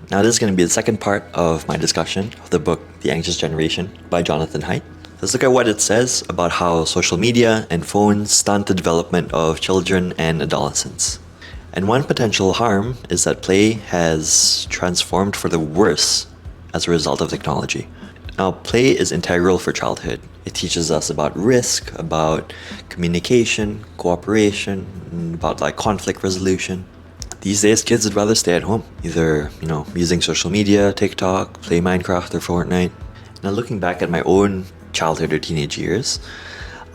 Now this is going to be the second part of my discussion of the book The Anxious Generation by Jonathan Haidt. Let's look at what it says about how social media and phones stunt the development of children and adolescents. And one potential harm is that play has transformed for the worse as a result of technology. Now, play is integral for childhood. It teaches us about risk, about communication, cooperation, about conflict resolution. These days, kids would rather stay at home, either, using social media, TikTok, play Minecraft or Fortnite. Now, looking back at my own childhood or teenage years,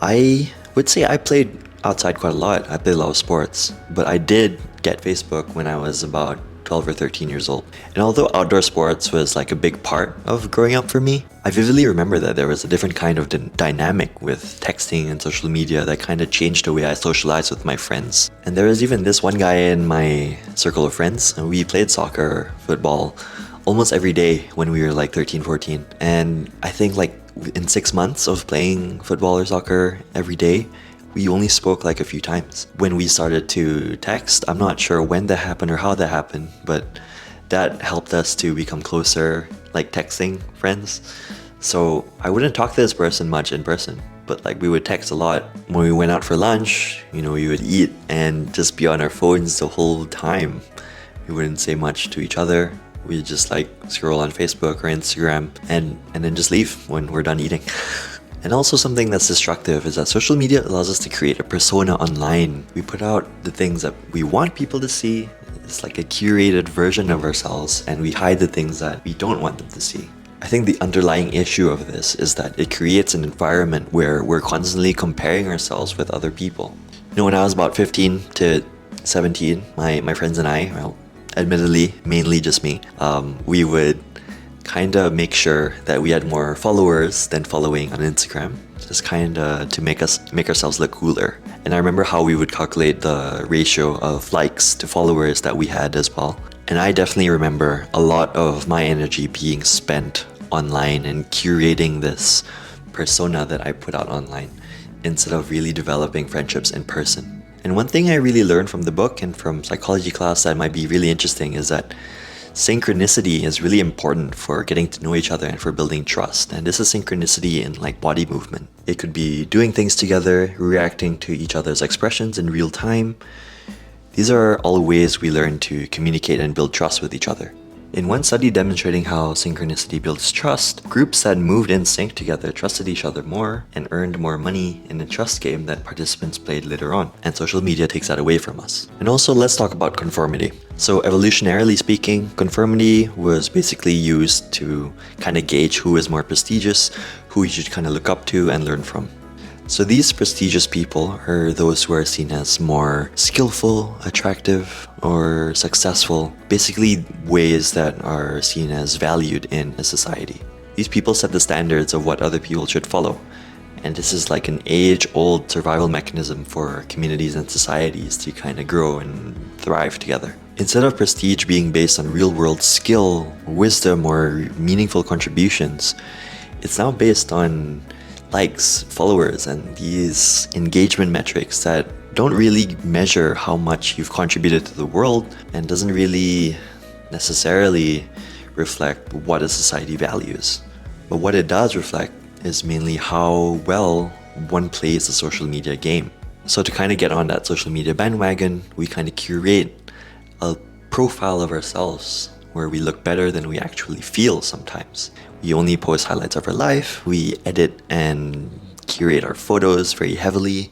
I would say I played outside quite a lot. I played a lot of sports, but I did get Facebook when I was about 12 or 13 years old. And although outdoor sports was a big part of growing up for me, I vividly remember that there was a different kind of dynamic with texting and social media that kind of changed the way I socialized with my friends. And there was even this one guy in my circle of friends, and we played soccer, football, almost every day when we were 13, 14. And I think in 6 months of playing football or soccer every day, we only spoke a few times. When we started to text, I'm not sure when that happened or how that happened, but that helped us to become closer, texting friends. So I wouldn't talk to this person much in person, but we would text a lot. When we went out for lunch, we would eat and just be on our phones the whole time. We wouldn't say much to each other. We'd just scroll on Facebook or Instagram and then just leave when we're done eating. And also something that's destructive is that social media allows us to create a persona online. We put out the things that we want people to see. It's like a curated version of ourselves, and we hide the things that we don't want them to see. I think the underlying issue of this is that it creates an environment where we're constantly comparing ourselves with other people. When I was about 15 to 17, my friends and I, well, admittedly, mainly just me, we would kind of make sure that we had more followers than following on Instagram, just kind of to make ourselves look cooler. And I remember how we would calculate the ratio of likes to followers that we had as well. And I definitely remember a lot of my energy being spent online and curating this persona that I put out online instead of really developing friendships in person. And one thing I really learned from the book and from psychology class that might be really interesting is that synchronicity is really important for getting to know each other and for building trust. And this is synchronicity in body movement. It could be doing things together, reacting to each other's expressions in real time. These are all ways we learn to communicate and build trust with each other. In one study demonstrating how synchronicity builds trust, groups that moved in sync together trusted each other more and earned more money in a trust game that participants played later on. And social media takes that away from us. And also, let's talk about conformity. So evolutionarily speaking, conformity was basically used to kind of gauge who is more prestigious, who you should kind of look up to and learn from. So these prestigious people are those who are seen as more skillful, attractive, or successful, basically ways that are seen as valued in a society. These people set the standards of what other people should follow. And this is an age-old survival mechanism for communities and societies to kind of grow and thrive together. Instead of prestige being based on real-world skill, wisdom, or meaningful contributions, it's now based on likes, followers, and these engagement metrics that don't really measure how much you've contributed to the world and doesn't really necessarily reflect what a society values. But what it does reflect is mainly how well one plays the social media game. So to kind of get on that social media bandwagon, we kind of curate a profile of ourselves where we look better than we actually feel sometimes. We only post highlights of our life, we edit and curate our photos very heavily,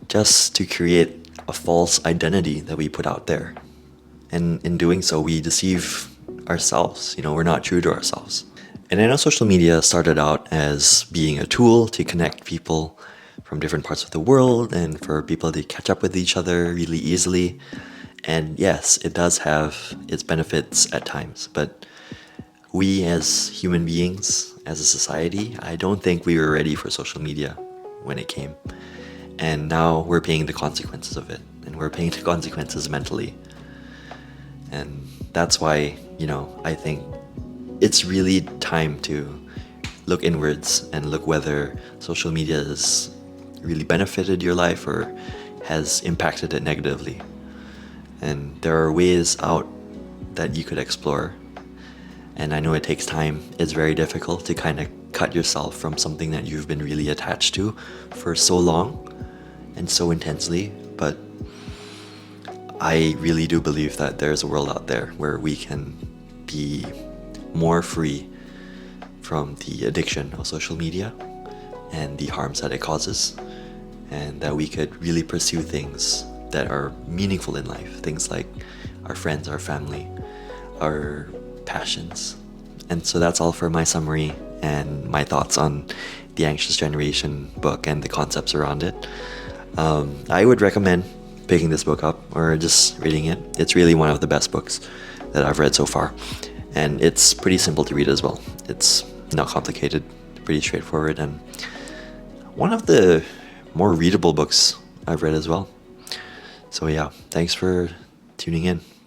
just to create a false identity that we put out there. And in doing so, we deceive ourselves. We're not true to ourselves. And I know social media started out as being a tool to connect people from different parts of the world and for people to catch up with each other really easily. And yes, it does have its benefits at times, but we as human beings, as a society, I don't think we were ready for social media when it came. And now we're paying the consequences of it, and we're paying the consequences mentally. And that's why, I think it's really time to look inwards and look whether social media has really benefited your life or has impacted it negatively. And there are ways out that you could explore. And I know it takes time. It's very difficult to kind of cut yourself from something that you've been really attached to for so long and so intensely. But I really do believe that there's a world out there where we can be more free from the addiction of social media and the harms that it causes, and that we could really pursue things that are meaningful in life, things like our friends, our family, our passions. And so that's all for my summary and my thoughts on the Anxious Generation book and the concepts around it. I would recommend picking this book up or just reading it. It's really one of the best books that I've read so far. And it's pretty simple to read as well. It's not complicated, pretty straightforward, and one of the more readable books I've read as well. So yeah, thanks for tuning in.